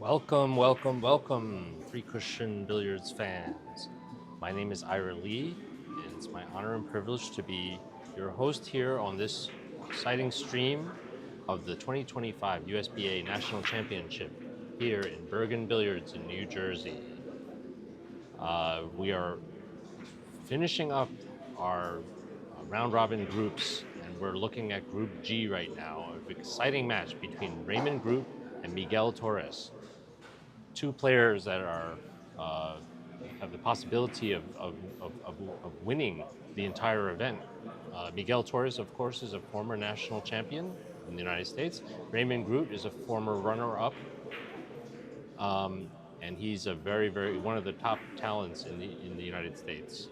Welcome, welcome, welcome, Free Cushion Billiards fans. My name is Ira Lee, and it's my honor and privilege to be your host here on this exciting stream of the 2025 USBA National Championship here in Bergen Billiards in New Jersey. We are finishing up our round robin groups, and we're looking at Group G right now. An exciting match between Raymon Groot and Miguel Torres. Two players that are have the possibility of winning the entire event. Miguel Torres, of course, is a former national champion in the United States. Raymon Groot is a former runner-up, and he's a very one of the top talents in the United States.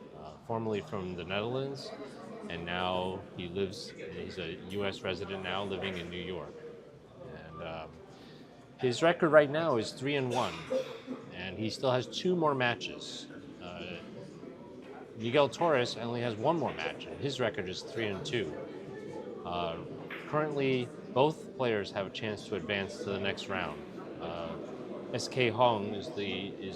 Formerly from the Netherlands, and now he's a U.S. resident now, living in New York. And his record right now is 3-1, and he still has two more matches. Miguel Torres only has one more match, and his record is 3-2. Currently, both players have a chance to advance to the next round. SK Hong is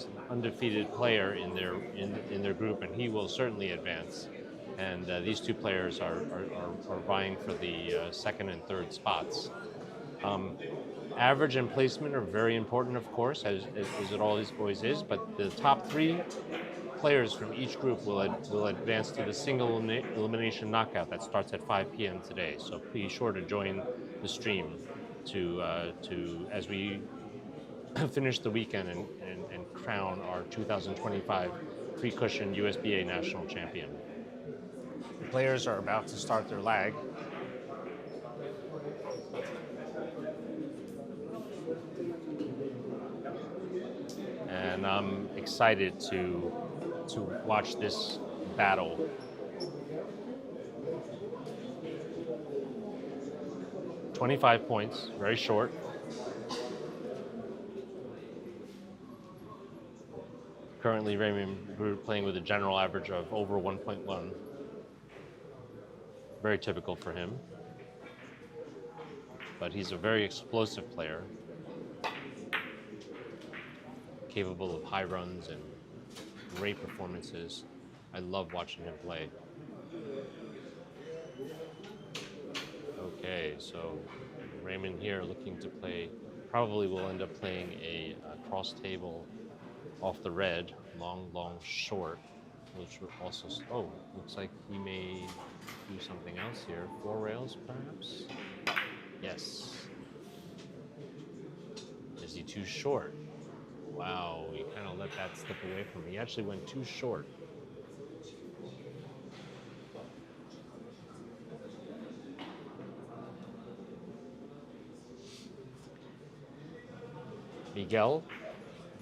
an undefeated player in their group, and he will certainly advance. And these two players are vying for the second and third spots. Average and placement are very important, of course, as it always is, but the top three players from each group will advance to the single elimination knockout that starts at 5 p.m. today. So be sure to join the stream to as we finish the weekend and crown our 2025 Free Cushion USBA National Champion. The players are about to start their lag. And I'm excited to watch this battle. $25 points, very short. Currently, Raymond Groot playing with a general average of over 1.1. Very typical for him. But he's a very explosive player, capable of high runs and great performances. I love watching him play. Okay, so Raymond here looking to play, probably will end up playing a cross table off the red, long, short, which will also, looks like he may do something else here. 4 rails, perhaps? Yes. Is he too short? Wow, he kind of let that slip away from him. He actually went too short. Miguel,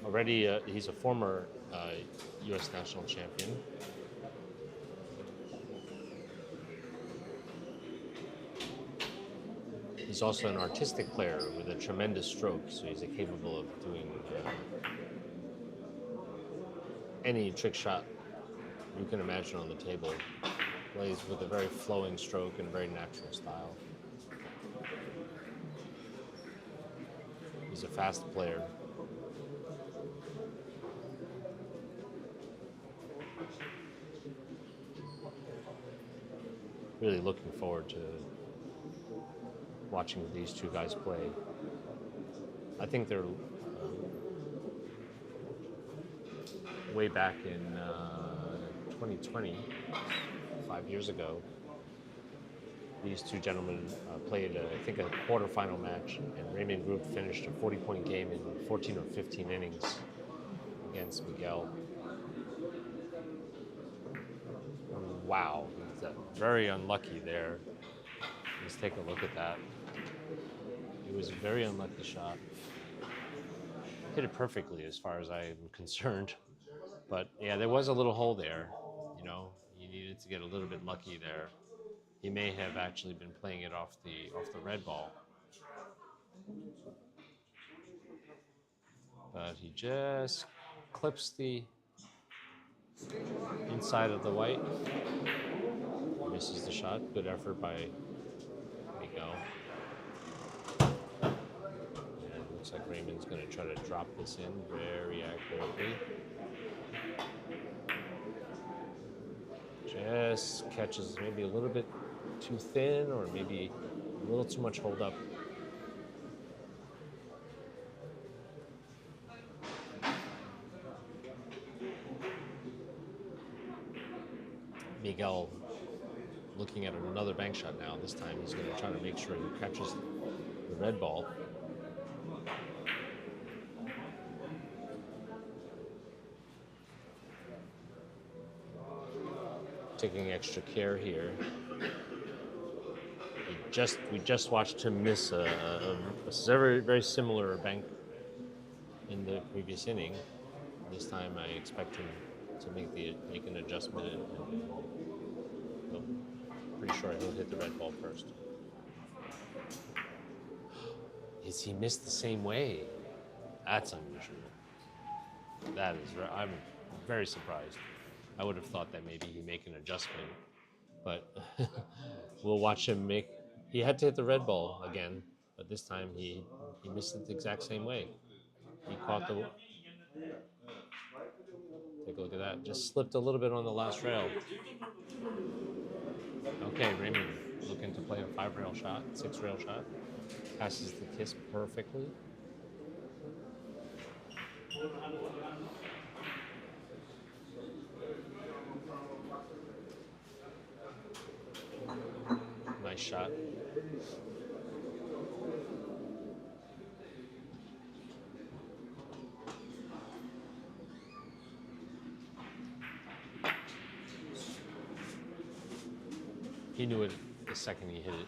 already he's a former U.S. national champion. He's also an artistic player with a tremendous stroke, so he's capable of doing any trick shot you can imagine on the table. Plays with a very flowing stroke and very natural style. He's a fast player. Really looking forward to watching these two guys play. I think they're way back in 2020, 5 years ago. These two gentlemen played, I think, a quarterfinal match, and Raymond Groot finished a 40-point game in 14 or 15 innings against Miguel. Wow, he's very unlucky there. Let's take a look at that. It was a very unlucky shot. Hit it perfectly as far as I'm concerned. But yeah, there was a little hole there. You know, he needed to get a little bit lucky there. He may have actually been playing it off the red ball. But he just clips the inside of the white. Misses the shot. Good effort by Miguel. Looks like Raymond's going to try to drop this in very accurately. Just catches maybe a little bit too thin, or maybe a little too much hold up. Miguel looking at another bank shot now. This time he's going to try to make sure he catches the red ball. Taking extra care here. We just watched him miss a very similar bank in the previous inning. This time I expect him to make an adjustment, and well, pretty sure he'll hit the red ball first. Is he missed the same way? That's unusual. That is, I'm very surprised. I would have thought that maybe he'd make an adjustment, but we'll watch him make. He had to hit the red ball again, but this time he missed it the exact same way. He caught the. Take a look at that. Just slipped a little bit on the last rail. Okay, Raymond looking to play a 5-rail shot, 6-rail shot. Passes the kiss perfectly. Nice shot. He knew it the second he hit it.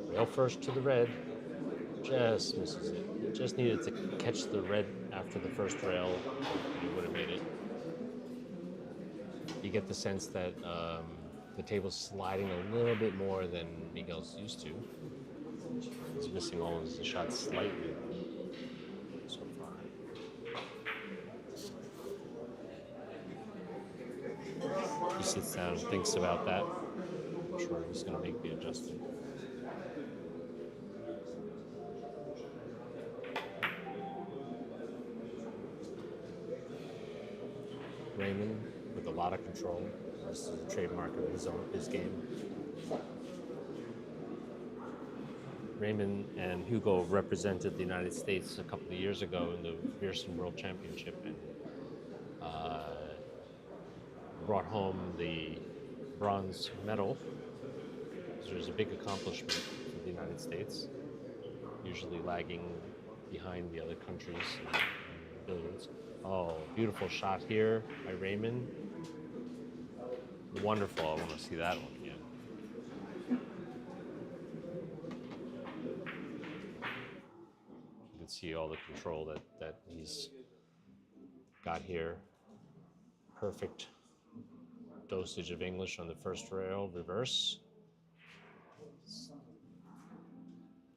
Rail first to the red, just misses it. Just needed to catch the red after the first rail, he would have made it. You get the sense that the table's sliding a little bit more than Miguel's used to. He's missing all of his shots slightly so far. He sits down and thinks about that. I'm sure he's going to make the adjustment. Raymond with a lot of control. This is a trademark of his game. Raymond and Hugo represented the United States a couple of years ago in the Pearson World Championship, and brought home the bronze medal. It was a big accomplishment for the United States, usually lagging behind the other countries in billiards. Oh, beautiful shot here by Raymond. Wonderful. I want to see that one again. You can see all the control that he's got here. Perfect dosage of English on the first rail, reverse.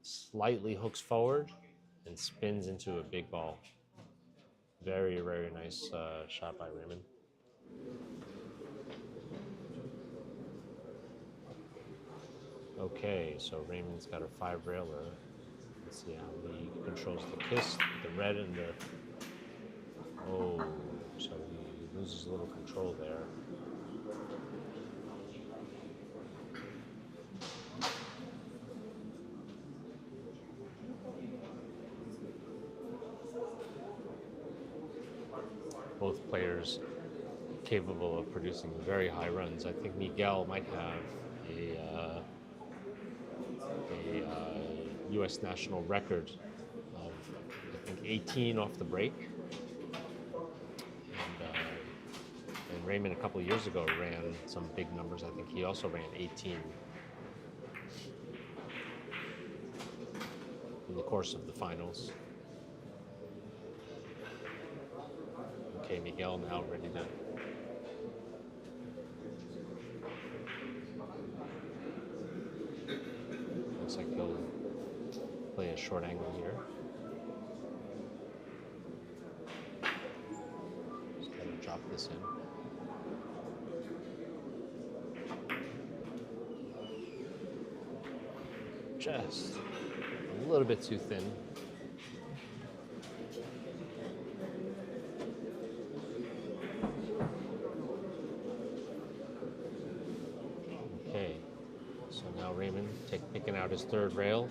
Slightly hooks forward and spins into a big ball. Very, very nice shot by Raymond. Okay, so Raymond's got a 5-railer. Let's see how he controls the kiss, the red and the... Oh, so he loses a little control there. Both players capable of producing very high runs. I think Miguel might have a U.S. national record of, I think, 18 off the break. And Raymond a couple of years ago ran some big numbers. I think he also ran 18. in the course of the finals. Okay, Miguel now ready to. Looks like he'll play a short angle here. Just gotta drop this in. Just a little bit too thin. Okay, so now Raymon picking out his third rail.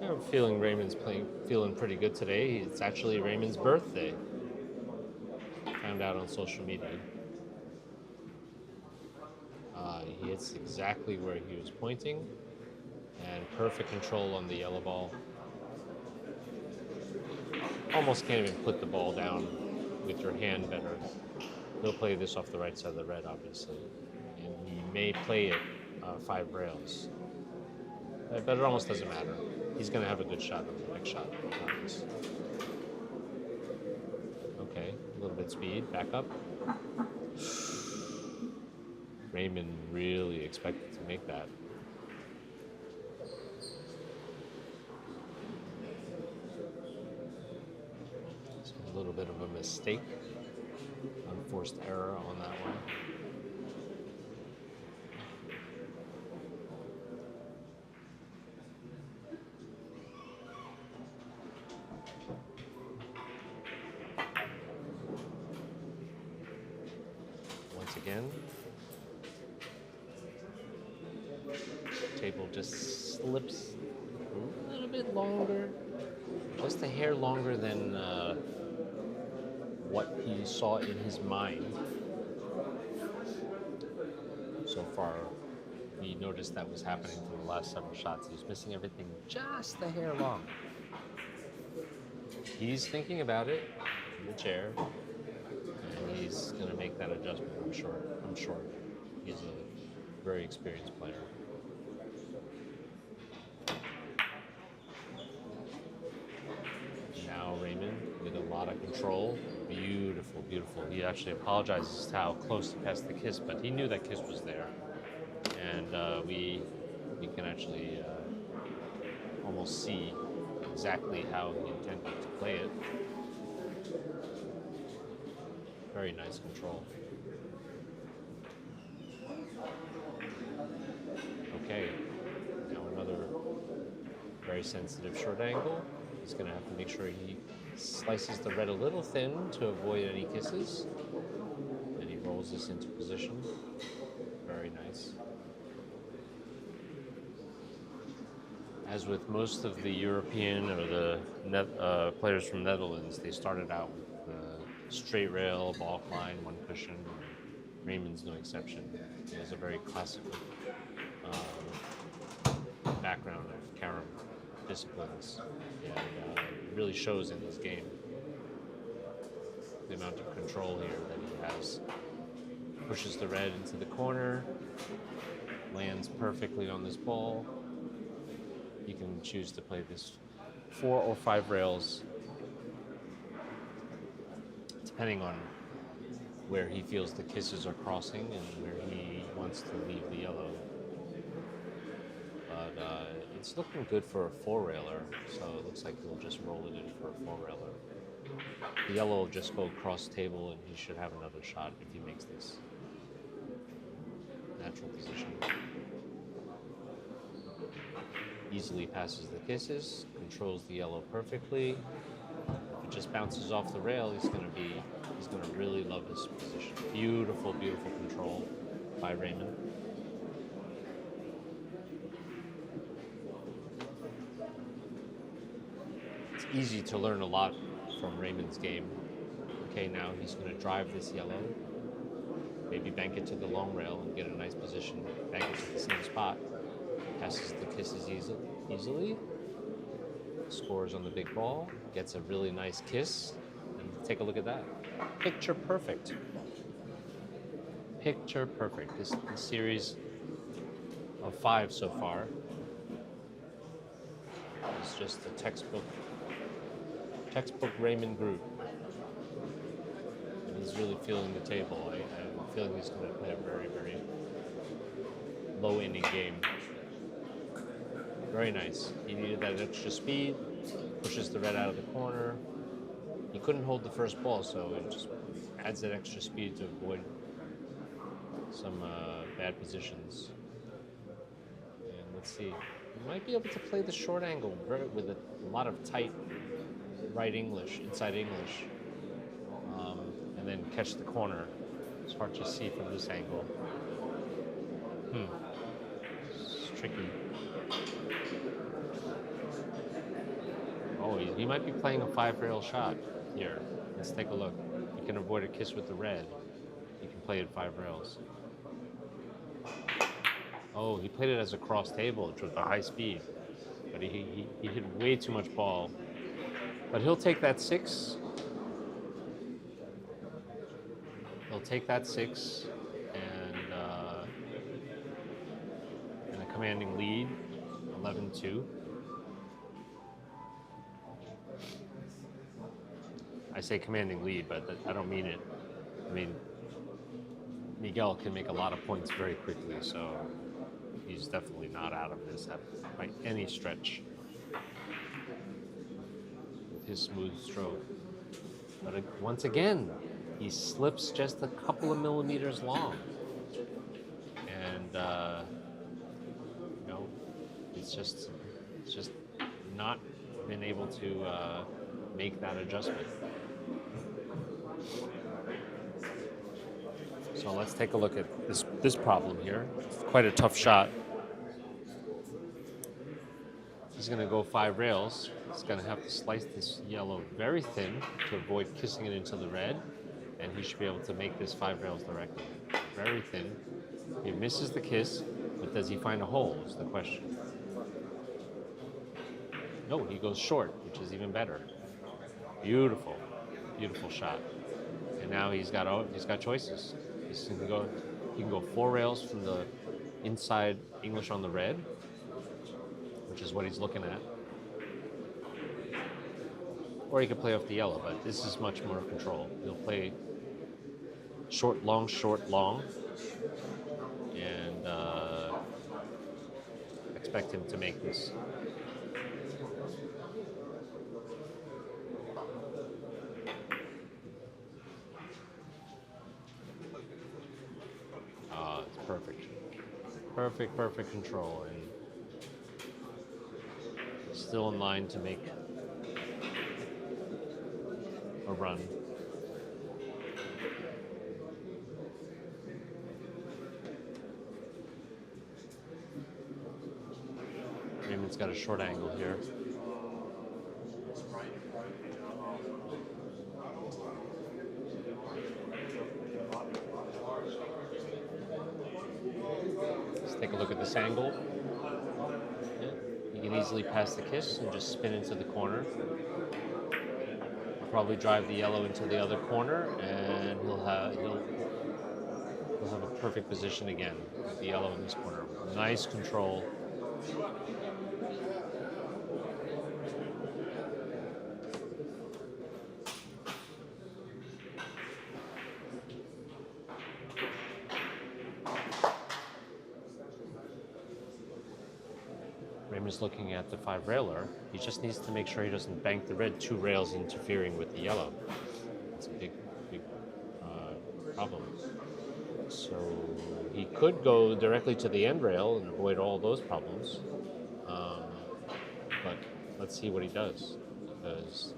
I'm feeling Raymon's feeling pretty good today. It's actually Raymon's birthday. Found out on social media. He hits exactly where he was pointing, and perfect control on the yellow ball. Almost can't even put the ball down with your hand better. He'll play this off the right side of the red, obviously, and he may play it 5 rails, but it almost doesn't matter. He's going to have a good shot on the next shot. Okay, a little bit speed, back up. Raymon really expected to make that. So a little bit of a mistake, unforced error on that one. Once again, table just slips a little bit longer, just a hair longer than what he saw in his mind. So far, he noticed that was happening for the last several shots. He was missing everything just a hair long. He's thinking about it in the chair, and he's going to make that adjustment, I'm sure. He's a very experienced player. Now Raymon with a lot of control. Beautiful, beautiful. He actually apologizes to how close he passed the kiss, but he knew that kiss was there. And we can actually almost see exactly how he intended to play it. Very nice control. Okay, now another very sensitive short angle. He's going to have to make sure he slices the red a little thin to avoid any kisses. And he rolls this into position. Very nice. As with most of the European or the players from Netherlands, they started out with the straight rail, ball line, one cushion. Raymon's no exception. He has a very classical background of carom disciplines, and it really shows in his game. The amount of control here that he has. Pushes the red into the corner, lands perfectly on this ball. You can choose to play this 4 or 5 rails, depending on where he feels the kisses are crossing and where he wants to leave the yellow. But it's looking good for a 4-railer, so it looks like he'll just roll it in for a 4-railer. The yellow will just go across the table, and he should have another shot if he makes this natural position. Easily passes the kisses, controls the yellow perfectly. If it just bounces off the rail, he's gonna really love this position. Beautiful, beautiful control by Raymon. It's easy to learn a lot from Raymon's game. Okay, now he's gonna drive this yellow, maybe bank it to the long rail and get a nice position, bank it to the same spot. Passes the kisses easily, scores on the big ball, gets a really nice kiss, and Take a look at that. Picture perfect. Picture perfect. This series of 5 so far is just a textbook Raymon Groot. And he's really feeling the table. I'm feeling he's going to play a very, very low inning game. Very nice. He needed that extra speed, pushes the red out of the corner. He couldn't hold the first ball, so it just adds that extra speed to avoid some bad positions. And let's see, he might be able to play the short angle with a lot of tight right English, inside English, and then catch the corner. It's hard to see from this angle. It's tricky. Oh, he might be playing a 5-rail shot here. Let's take a look. You can avoid a kiss with the red. You can play it 5 rails. Oh, he played it as a cross table, which was a high speed. But he hit way too much ball. But he'll take that 6. He'll take that 6 and a commanding lead, 11-2. I say commanding lead, but I don't mean it. I mean, Miguel can make a lot of points very quickly, so he's definitely not out of this by any stretch with his smooth stroke. But once again, he slips just a couple of millimeters long. And, it's just not been able to make that adjustment. So let's take a look at this problem here. It's quite a tough shot. He's going to go 5 rails. He's going to have to slice this yellow very thin to avoid kissing it into the red, and he should be able to make this 5 rails directly. Very thin. He misses the kiss, but does he find a hole is the question. No, he goes short, which is even better. Beautiful, beautiful shot. And now he's got choices. He can go 4 rails from the inside English on the red, which is what he's looking at. Or he could play off the yellow, but this is much more control. He'll play short, long, and expect him to make this. It's perfect control, and still in line to make a run. Raymon's got a short angle here. Let's take a look at this angle. Yeah. You can easily pass the kiss and just spin into the corner. Probably drive the yellow into the other corner, and he'll have a perfect position again with the yellow in this corner. Nice control. Raymon's looking at the 5-railer. He just needs to make sure he doesn't bank the red 2 rails interfering with the yellow. That's a big problem. So he could go directly to the end rail and avoid all those problems. But let's see what he does, because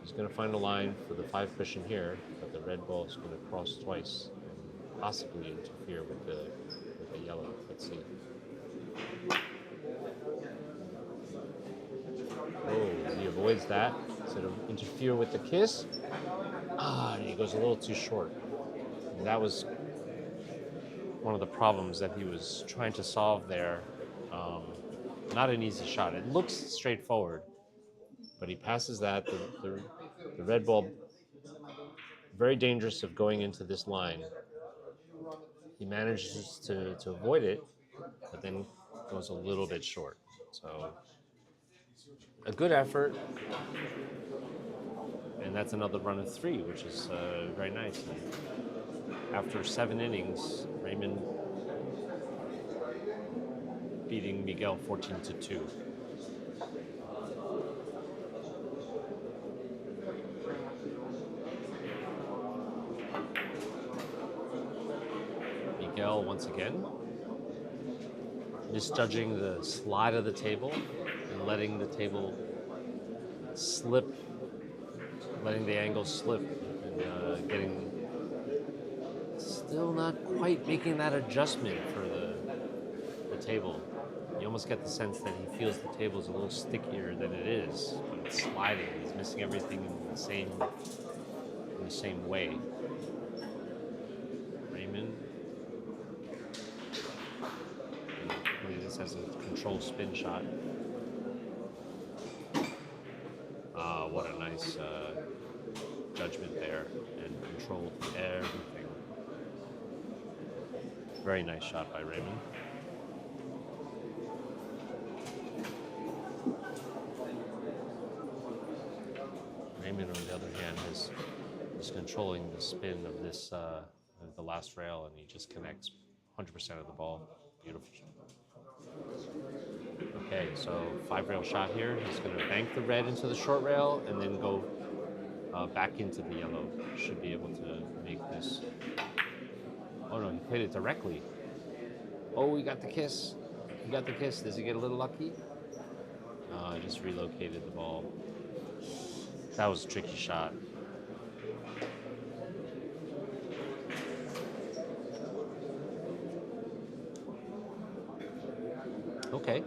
he's going to find a line for the 5 cushion here, but the red ball is going to cross twice and possibly interfere with the yellow. Let's see. Oh, he avoids that. Instead of interfere with the kiss. He goes a little too short. And that was one of the problems that he was trying to solve there. Not an easy shot. It looks straightforward, but he passes that. The red ball, very dangerous of going into this line. He manages to avoid it, but then goes a little bit short. So a good effort, and that's another run of 3, which is very nice. And after 7 innings, Raymond beating Miguel 14-2. Miguel once again misjudging the slide of the table and letting the table slip, letting the angle slip, and getting still not quite making that adjustment for the table. You almost get the sense that he feels the table is a little stickier than it is, but it's sliding. He's missing everything in the same way. Raymond. This has a controlled spin shot. What a nice judgment there, and controlled everything. Very nice shot by Raymond. Raymond, on the other hand, is controlling the spin of this the last rail, and he just connects 100% of the ball. Beautiful. Okay, so 5 rail shot here. He's going to bank the red into the short rail and then go back into the yellow. Should be able to make this. Oh no, he played it directly. Oh, he got the kiss. He got the kiss. Does he get a little lucky? I just relocated the ball. That was a tricky shot. Okay,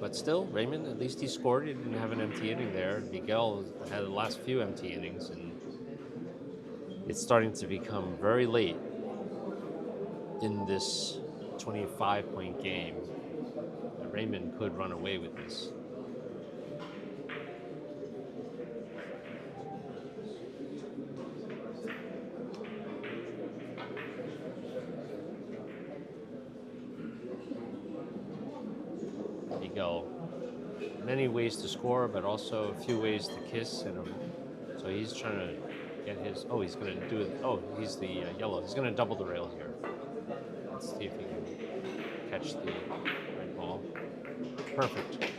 but still, Raymond, at least he scored. He didn't have an empty inning there. Miguel had the last few empty innings, and it's starting to become very late in this 25-point game. Raymond could run away with this. Miguel, many ways to score, but also a few ways to kiss. So he's trying to get his. Oh, he's going to do it. Oh, he's the yellow. He's going to double the rail here. Let's see if he can catch the red ball. Perfect.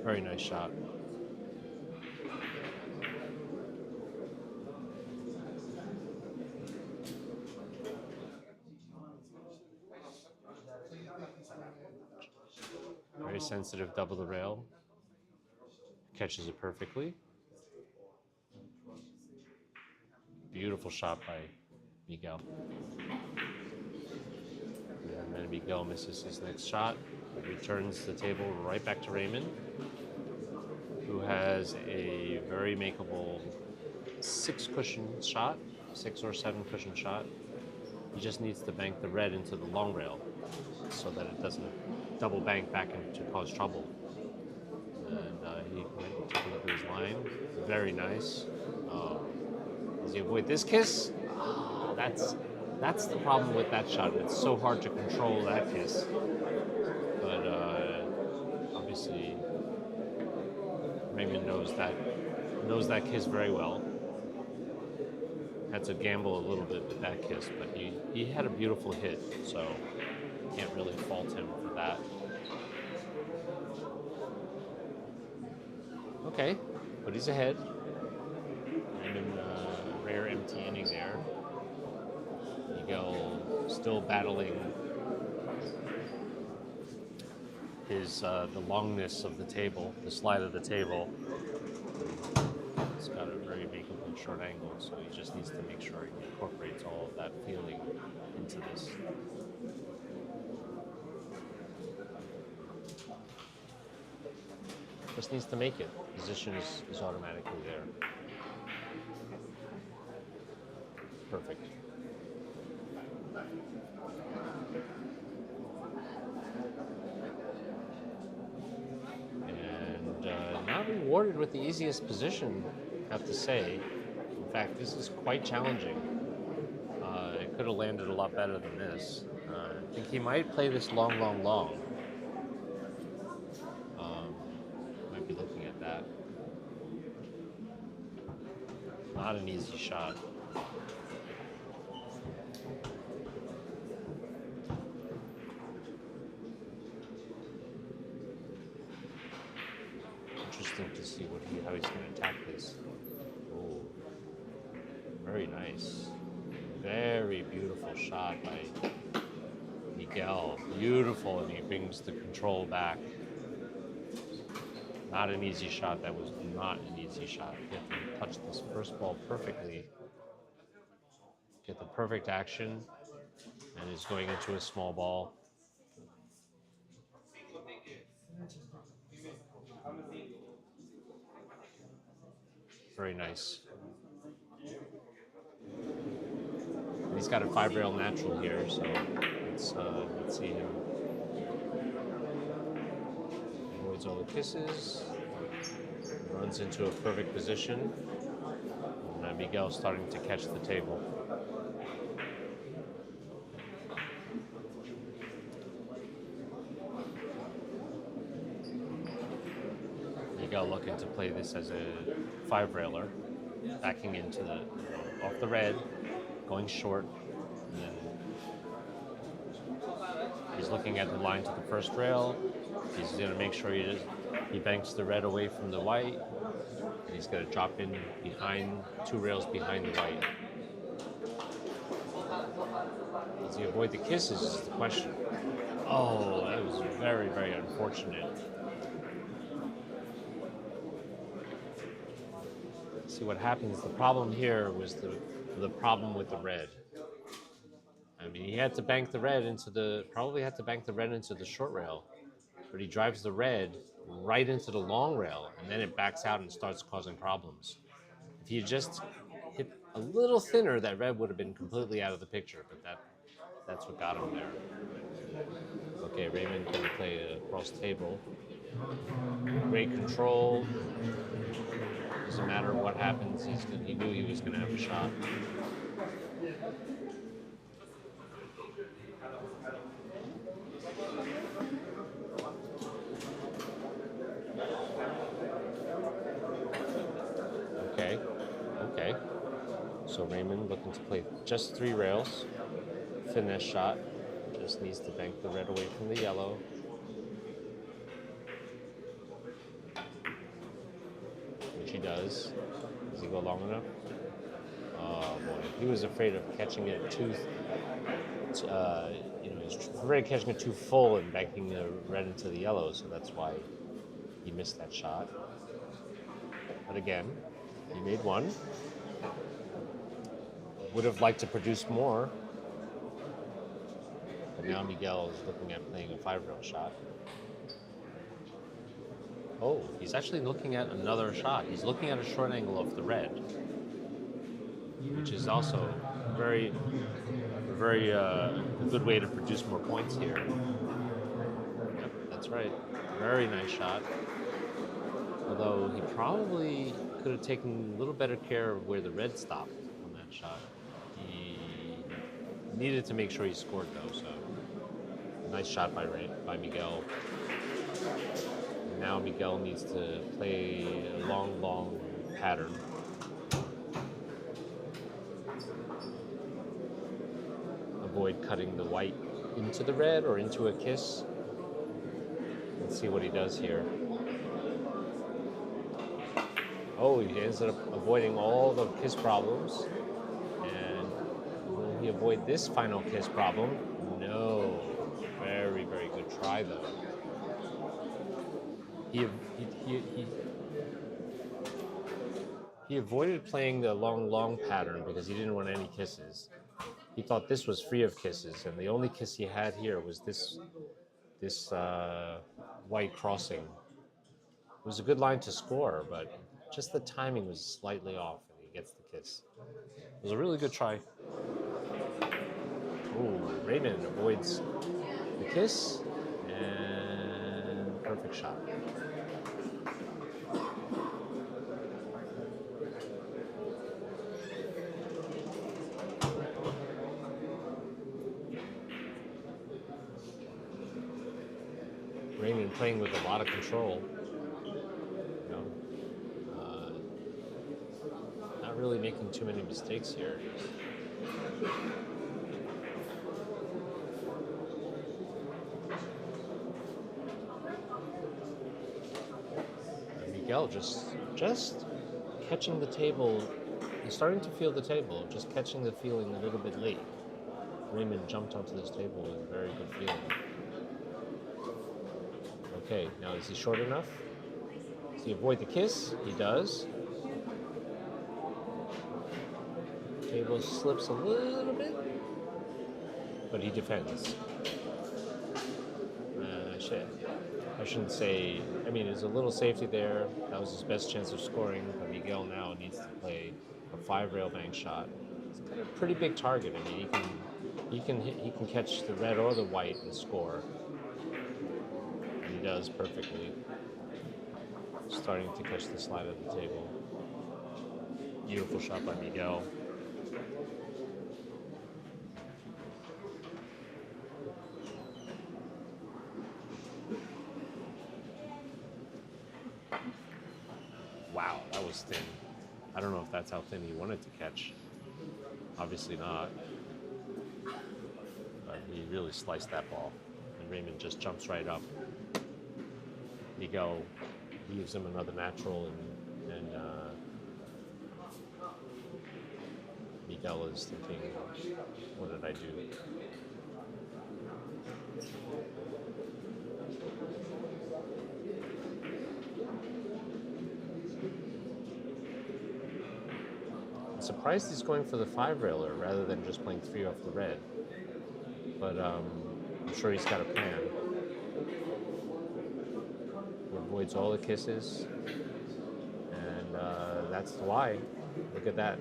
Very nice shot. Very sensitive double the rail. Catches it perfectly. Beautiful shot by Miguel. And then Miguel misses his next shot. Returns the table right back to Raymond, who has a very makeable 6 or 7 cushion shot. He just needs to bank the red into the long rail so that it doesn't double bank back into cause trouble. And he went to look at his line. Very nice. Does he avoid this kiss? Oh, that's the problem with that shot. It's so hard to control that kiss. But obviously, Raymond knows that kiss very well. Had to gamble a little bit with that kiss, but he had a beautiful hit, so can't really fault him for that. Okay, but he's ahead. Raymond, rare empty inning there. Miguel still battling his the longness of the table, the slide of the table. It's got a very makeable short angle, so he just needs to make sure he incorporates all of that feeling into this. Just needs to make it. Position is automatically there. Perfect. rewarded with the easiest position, I have to say. In fact, this is quite challenging. It could have landed a lot better than this. I think he might play this long, long, long. Might be looking at that. Not an easy shot. Interesting to see how he's going to attack this. Oh, very nice. Very beautiful shot by Miguel. Beautiful, and he brings the control back. Not an easy shot. That was not an easy shot. You have to touch this first ball perfectly. Get the perfect action, and he's going into a small ball. Very nice. And he's got a 5-rail natural here, so let's see him. Avoids all the kisses. Runs into a perfect position. And Miguel's starting to catch the table. Miguel looking to play this as a 5-railer, backing into off the red, going short, and then he's looking at the line to the first rail. He's going to make sure he banks the red away from the white, and he's going to drop in behind 2 rails behind the white. Does he avoid the kisses is the question. Oh, that was very, very unfortunate. See what happens. The problem here was the problem with the red. I mean, he had to bank the red probably had to bank the red into the short rail, but he drives the red right into the long rail, and then it backs out and starts causing problems. If he had just hit a little thinner, that red would have been completely out of the picture, but that's what got him there. Okay, Raymon can play across table. Great control. Doesn't matter what happens, he knew he was going to have a shot. Okay. So Raymon looking to play just 3 rails. Finesse shot. Just needs to bank the red away from the yellow. Which he does. Does he go long enough? Oh boy, he was afraid of catching it too. He was afraid of catching it too full and banking the red into the yellow, so that's why he missed that shot. But again, he made 1. Would have liked to produce more, but now Miguel is looking at playing a 5-rail shot. Oh, he's actually looking at another shot. He's looking at a short angle off the red, which is also very a good way to produce more points here. Yep, that's right. Very nice shot. Although he probably could have taken a little better care of where the red stopped on that shot. He needed to make sure he scored though, so nice shot by Miguel. Now Miguel needs to play a long, long pattern. Avoid cutting the white into the red or into a kiss. Let's see what he does here. Oh, he ends up avoiding all the kiss problems. And will he avoid this final kiss problem? No. Very, very good try though. He avoided playing the long, long pattern because he didn't want any kisses. He thought this was free of kisses, and the only kiss he had here was this white crossing. It was a good line to score, but just the timing was slightly off, and he gets the kiss. It was a really good try. Ooh, Raymon avoids the kiss, and perfect shot. Raymon playing with a lot of control. You know, not really making too many mistakes here. Miguel just catching the table. He's starting to feel the table, just catching the feeling a little bit late. Raymon jumped onto this table with a very good feeling. Okay, now is he short enough? Does he avoid the kiss? He does. Table slips a little bit, but he defends. I shouldn't say, I mean, there's a little safety there. That was his best chance of scoring, but Miguel now needs to play a 5-rail bank shot. It's got a pretty big target. I mean, he can catch the red or the white and score. And he does perfectly. Starting to catch the slide of the table. Beautiful shot by Miguel. Wow, that was thin. I don't know if that's how thin he wanted to catch. Obviously not. But he really sliced that ball. And Raymon just jumps right up. Miguel leaves him another natural, and Miguel is thinking, what did I do? I'm surprised he's going for the 5-railer rather than just playing 3 off the red. But I'm sure he's got a plan. He avoids all the kisses. And that's why. Look at that.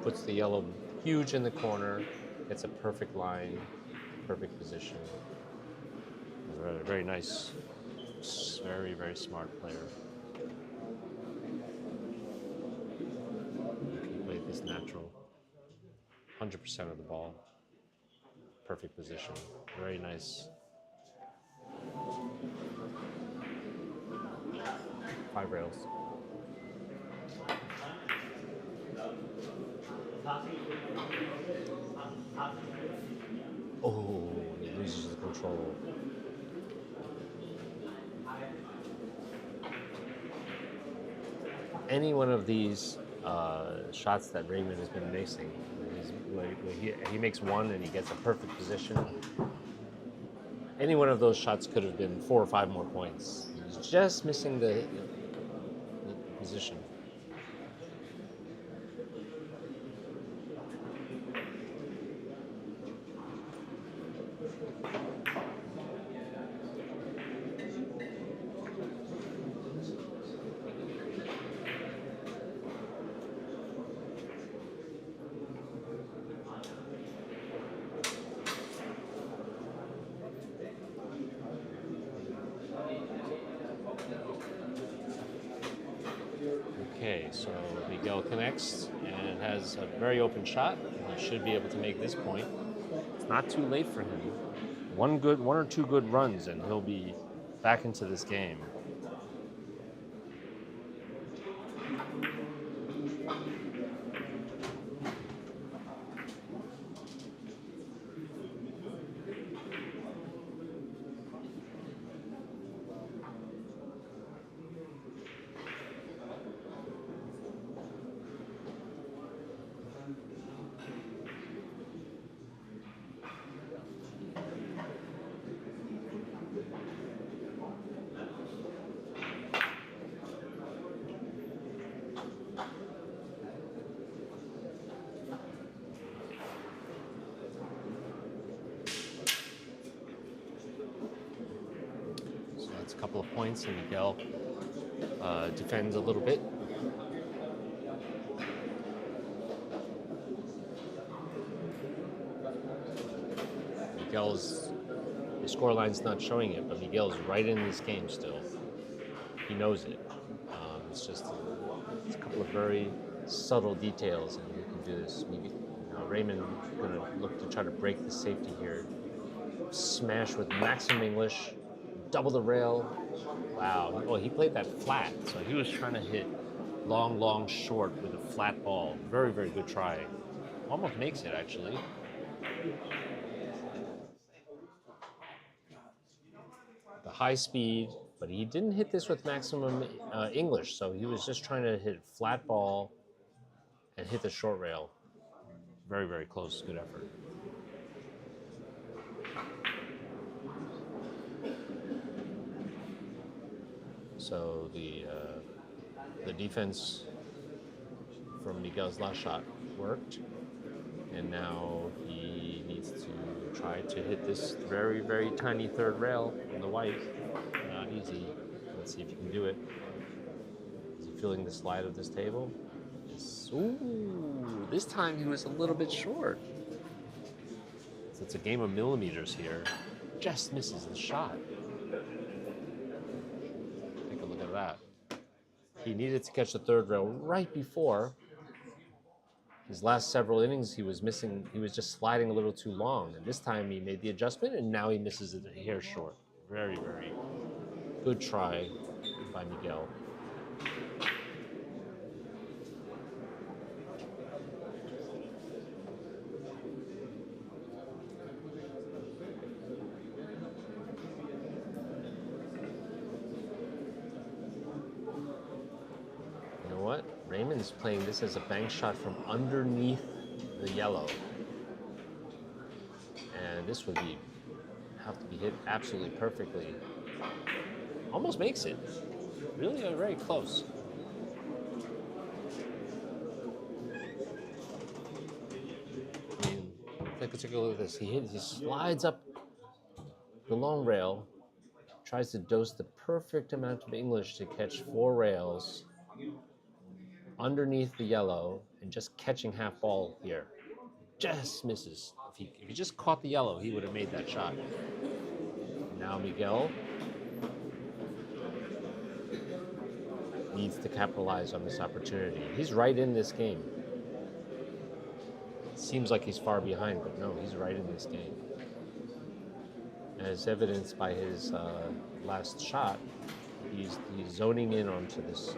Puts the yellow huge in the corner. It's a perfect line, perfect position. Very, very nice. Very, very smart player. This natural, 100% of the ball, perfect position, very nice. 5 rails. Oh, he loses the control. Any one of these shots that Raymon has been missing, he makes one and he gets a perfect position. Any one of those shots could have been 4 or 5 more points. He's just missing the position. Okay, so Miguel connects and has a very open shot. He should be able to make this point. It's not too late for him. One or two good runs and he'll be back into this game. A couple of points, and Miguel defends a little bit. Miguel's the scoreline's not showing it, but Miguel's right in this game still. He knows it. It's a couple of very subtle details, and you can do this. Raymon going to look to try to break the safety here. Smash with maximum English. double the rail. Wow. Well, he played that flat, so he was trying to hit long, long, short with a flat ball. Very, very good try. Almost makes it, actually. The high speed, but he didn't hit this with maximum English, so he was just trying to hit flat ball and hit the short rail. Very, very close. Good effort. So the defense from Miguel's last shot worked, and now he needs to try to hit this very, very tiny third rail in the white. Not easy. Let's see if he can do it. Is he feeling the slide of this table? Yes. Ooh, this time he was a little bit short. So it's a game of millimeters here. Just misses the shot. Take a look at that. He needed to catch the third rail right before. His last several innings, he was just sliding a little too long. And this time he made the adjustment, and now he misses it a hair short. Very, very good try by Miguel. You know what? Raymond's playing this as a bank shot from underneath the yellow. And this would have to be hit absolutely perfectly. Almost makes it. Really very close. I mean, take a look at this. He slides up the long rail, tries to dose the perfect amount of English to catch 4 rails underneath the yellow and just catching half ball here. Just misses. If he just caught the yellow, he would have made that shot. Now Miguel needs to capitalize on this opportunity. He's right in this game. Seems like he's far behind, but no, he's right in this game. As evidenced by his last shot, he's zoning in onto this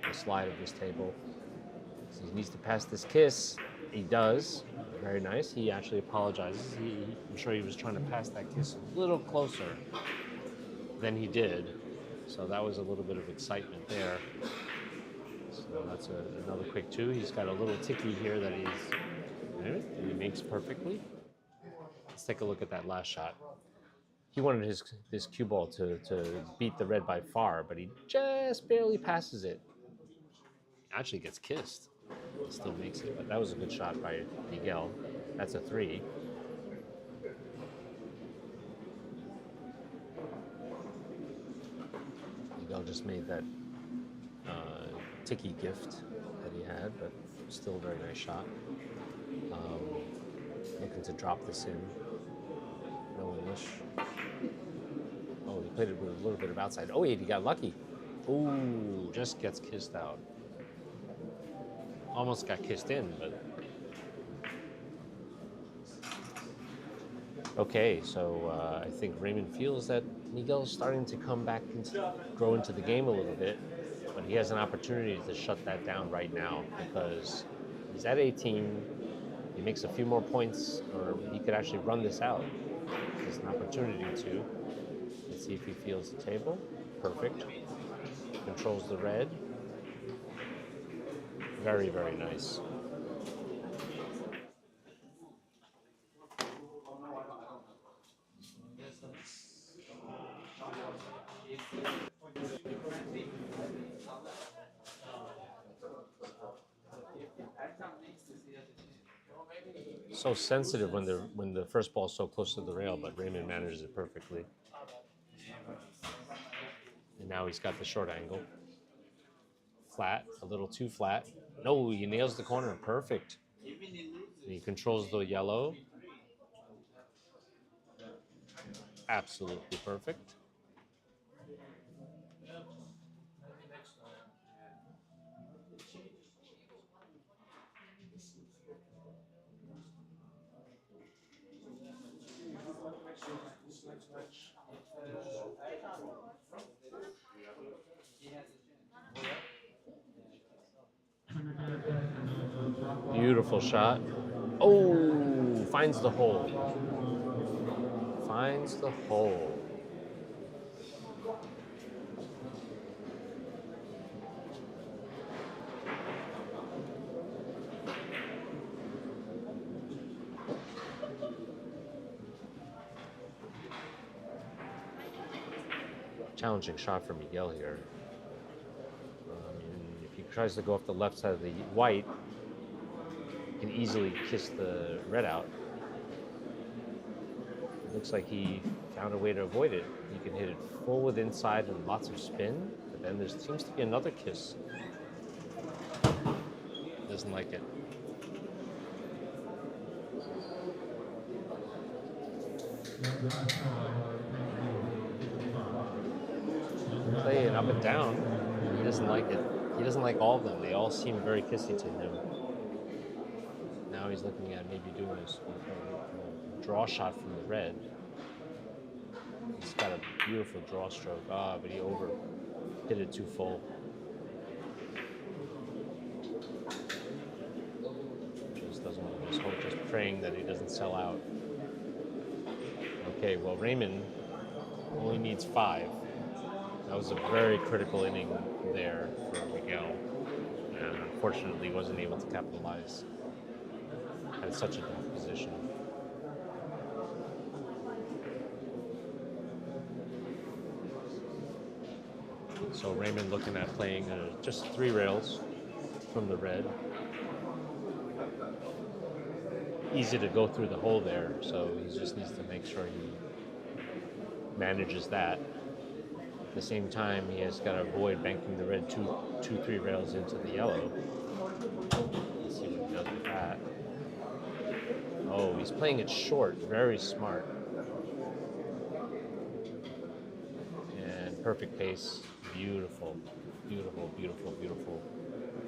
the slide of this table. So he needs to pass this kiss. He does. Very nice. He actually apologizes. I'm sure he was trying to pass that kiss a little closer than he did. So that was a little bit of excitement there. So that's another quick 2. He's got a little ticky here that he makes perfectly. Let's take a look at that last shot. He wanted his cue ball to beat the red by far, but he just barely passes it. Actually gets kissed. Still makes it, but that was a good shot by Miguel. That's a 3. Miguel just made that ticky gift that he had, but still a very nice shot. Looking to drop this in. No English. Oh, he played it with a little bit of outside. Oh, he got lucky. Ooh, just gets kissed out. Almost got kissed in, but... Okay, so I think Raymond feels that Miguel's starting to come back and grow into the game a little bit, but he has an opportunity to shut that down right now because he's at 18. He makes a few more points, or he could actually run this out. There's an opportunity to. Let's see if he feels the table. Perfect. Controls the red. Very, very nice. So sensitive when the first ball is so close to the rail, but Raymond manages it perfectly. And now he's got the short angle. Flat, a little too flat. No, he nails the corner, perfect. And he controls the yellow. Absolutely perfect. Beautiful shot. Oh, finds the hole. Finds the hole. Challenging shot for Miguel here. If he tries to go off the left side of the white, he can easily kiss the red out. It looks like he found a way to avoid it. He can hit it full with inside and lots of spin, but then there seems to be another kiss. Doesn't like it. Play it up and down. He doesn't like it. He doesn't like all of them. They all seem very kissy to him. Now he's looking at maybe doing a draw shot from the red. He's got a beautiful draw stroke. But he hit it too full. Just doesn't want to miss hope, just praying that he doesn't sell out. Okay, well, Raymon only needs 5. That was a very critical inning there for Miguel, and unfortunately wasn't able to capitalize. Had such a tough position. So Raymon looking at playing just 3 rails from the red. Easy to go through the hole there, so he just needs to make sure he manages that. At the same time, he has got to avoid banking the red 3 rails into the yellow. Let's see what he does with that. Oh, he's playing it short, very smart. And perfect pace, beautiful, beautiful, beautiful, beautiful.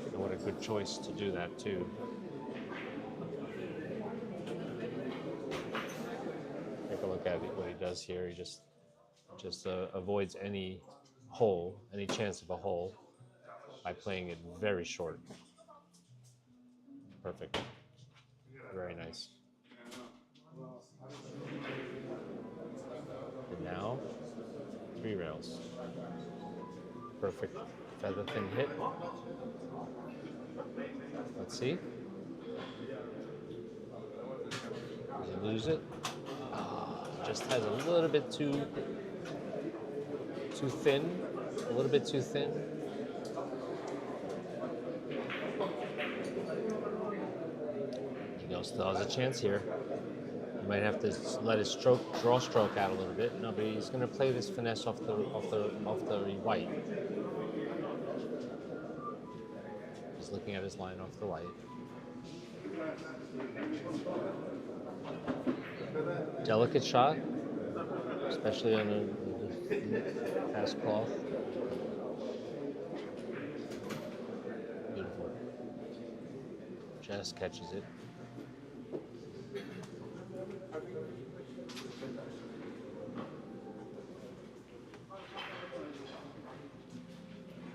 And what a good choice to do that too. Take a look at what he does here. He just avoids any chance of a hole by playing it very short. Perfect. Very nice. And now, 3 rails. Perfect feather thin hit. Let's see. Does he lose it? Just has a little bit too thin. A little bit too thin. Miguel still has a chance here. He might have to let his draw stroke out a little bit. No, but he's going to play this finesse off the white. He's looking at his line off the white. Delicate shot, especially on a fast cloth. Beautiful. Just catches it.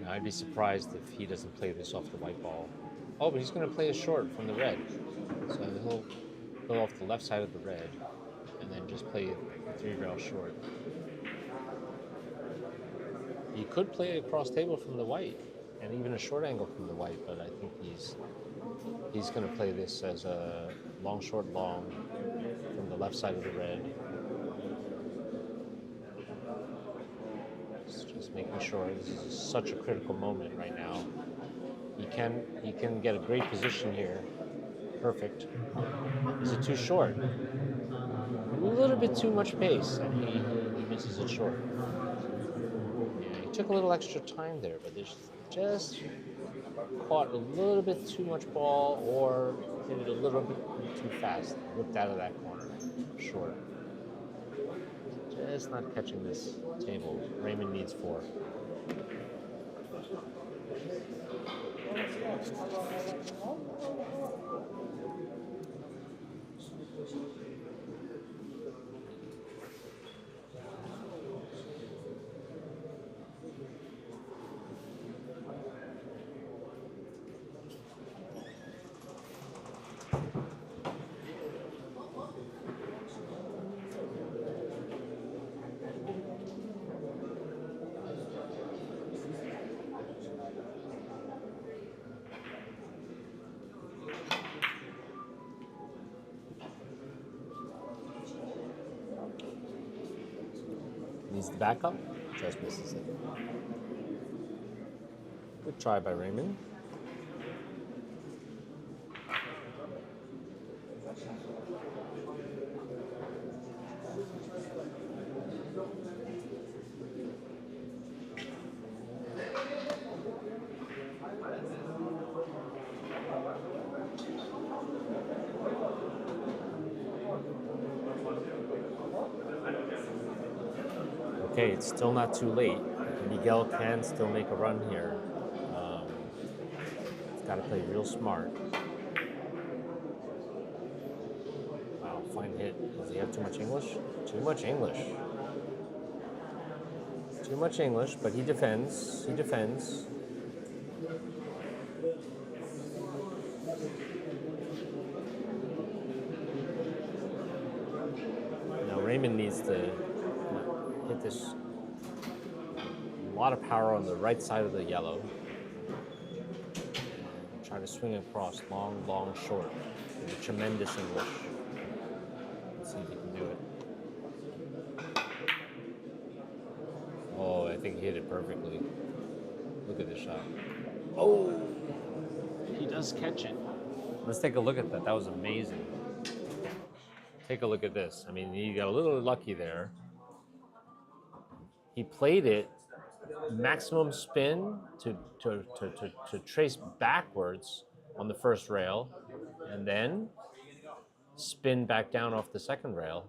Now, I'd be surprised if he doesn't play this off the white ball. Oh, but he's going to play a short from the red. So he'll go off the left side of the red and then just play a 3 rail short. He could play across table from the white and even a short angle from the white, but I think he's going to play this as a long, short, long from the left side of the red. Just making sure this is such a critical moment right now. He can get a great position here. Perfect. Is it too short? A little bit too much pace, and he misses it short. Yeah, he took a little extra time there, but there's just caught a little bit too much ball or hit it a little bit too fast. Whipped out of that corner. Short. Just not catching this table. Raymon needs 4. back up, just misses it. Good try by Raymon. Okay, it's still not too late. Miguel can still make a run here. He's got to play real smart. Wow, fine hit. Does he have too much English? Too much English. Too much English, but he defends. He defends. Now Raymon needs to hit this. A lot of power on the right side of the yellow. And try to swing across long, long, short. With tremendous English. Let's see if he can do it. Oh, I think he hit it perfectly. Look at this shot. Oh! He does catch it. Let's take a look at that. That was amazing. Take a look at this. I mean, he got a little lucky there. He played it maximum spin to trace backwards on the first rail, and then spin back down off the second rail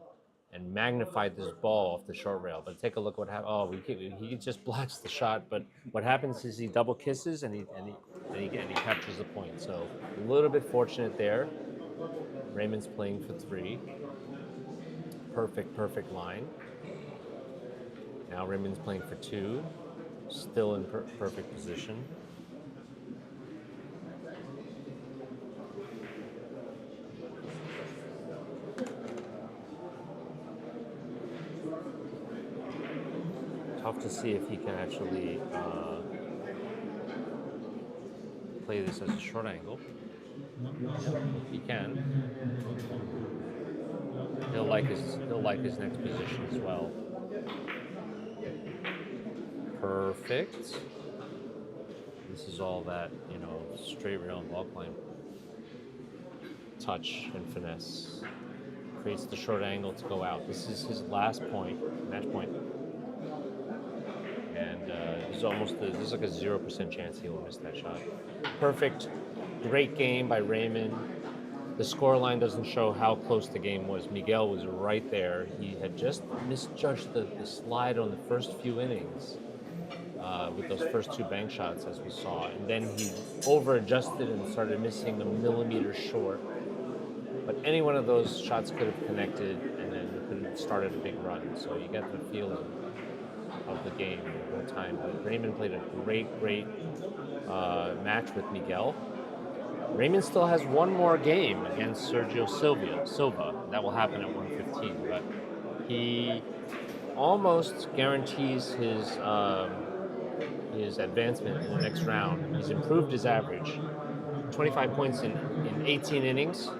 and magnified this ball off the short rail. But take a look what happened. Oh, he just blocks the shot, but what happens is he double kisses and he captures the point. So a little bit fortunate there. Raymon's playing for 3. Perfect line. Now Raymon's playing for 2. Still in perfect position. Tough to see if he can actually play this as a short angle. Yep, he can. He'll like his next position as well. Perfect. This is all that, straight rail and ball climb. Touch and finesse. Creates the short angle to go out. This is his last point, match point. And there's like a 0% chance he will miss that shot. Perfect. Great game by Raymon. The score line doesn't show how close the game was. Miguel was right there. He had just misjudged the slide on the first few innings with those first 2 bank shots, as we saw. And then he over-adjusted and started missing a millimeter short. But any one of those shots could have connected, and then could have started a big run. So you get the feeling of the game at one time. But Raymon played a great match with Miguel. Raymon still has one more game against Sergio Silva. That will happen at 1:15. But he almost guarantees his advancement in the next round. He's improved his average. 25 points in 18 innings,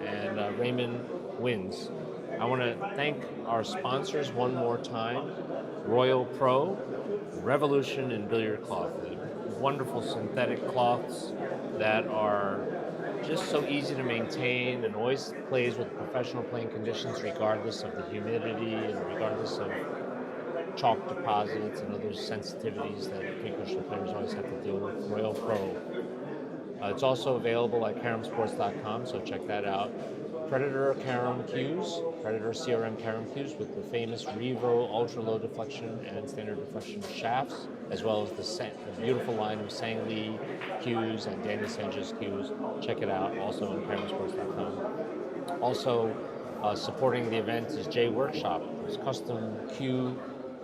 and Raymon wins. I want to thank our sponsors one more time. Royal Pro, Revolution in Billiard Cloth. Wonderful synthetic cloths that are just so easy to maintain and always plays with professional playing conditions regardless of the humidity and regardless of chalk deposits and other sensitivities that pre-cushion players always have to deal with. Royal Pro. It's also available at caramsports.com, so check that out. Predator Carom Cues, Predator CRM Carom Cues with the famous Revo ultra low deflection and standard deflection shafts, as well as the beautiful line of Sang Lee cues and Danny Sanchez cues. Check it out, also on caramsports.com. Also, supporting the event is Jay Workshop, whose custom cue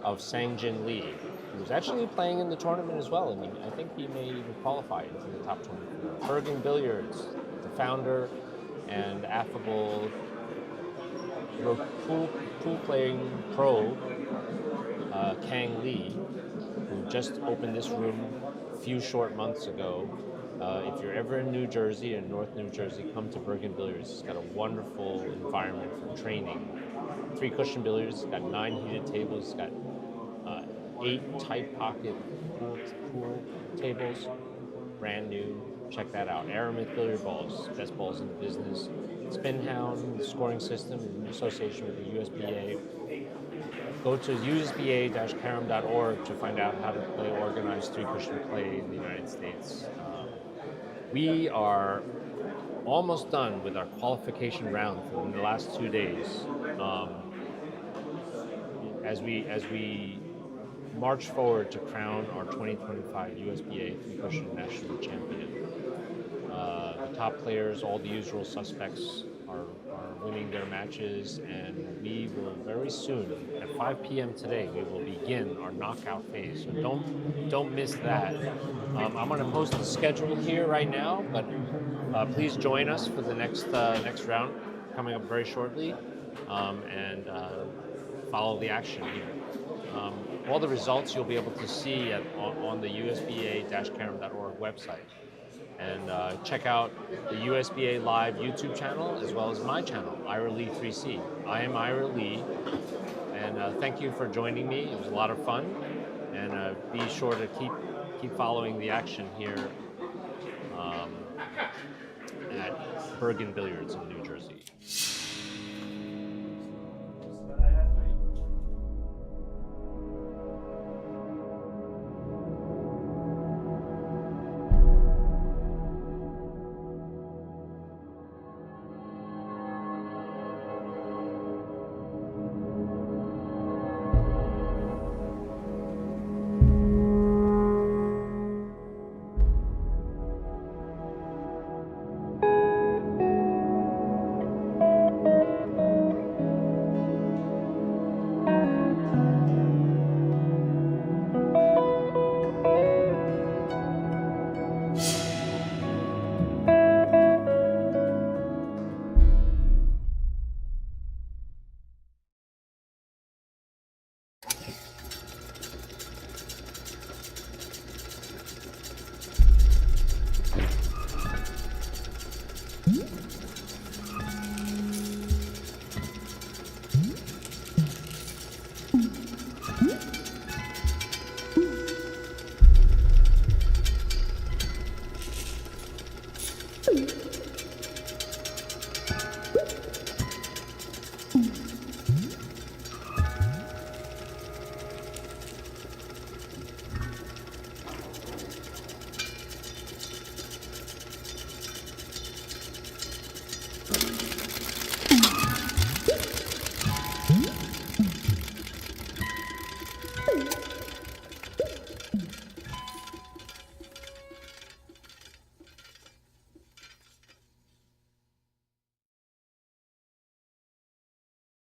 of Sang-Jin Lee, who's actually playing in the tournament as well. I mean, I think he may even qualify into the top 20. Bergen Billiards, the founder and affable pool playing pro, Kang Lee, who just opened this room a few short months ago. If you're ever in New Jersey, in North New Jersey, come to Bergen Billiards. It's got a wonderful environment for training. 3 cushion billiards, it's got 9 heated tables, it's got 8 tight pocket pool tables, brand new. Check that out. Aramith billiard balls, best balls in the business. Spin Hound scoring system in association with the USBA. Go to usba-carom.org to find out how to play organized three-cushion play in the United States. We are almost done with our qualification round for the last 2 days. As we march forward to crown our 2025 USBA three-cushion national champion. The top players, all the usual suspects, are winning their matches, and we will very soon, at 5 p.m. today, we will begin our knockout phase. So don't miss that. I'm going to post the schedule here right now, but please join us for the next round coming up very shortly, and follow the action here. All the results you'll be able to see on the usba-carom.org website. And check out the USBA Live YouTube channel as well as my channel, Ira Lee 3C. I am Ira Lee, and thank you for joining me. It was a lot of fun, and be sure to keep following the action here at Bergen Billiards in New Jersey.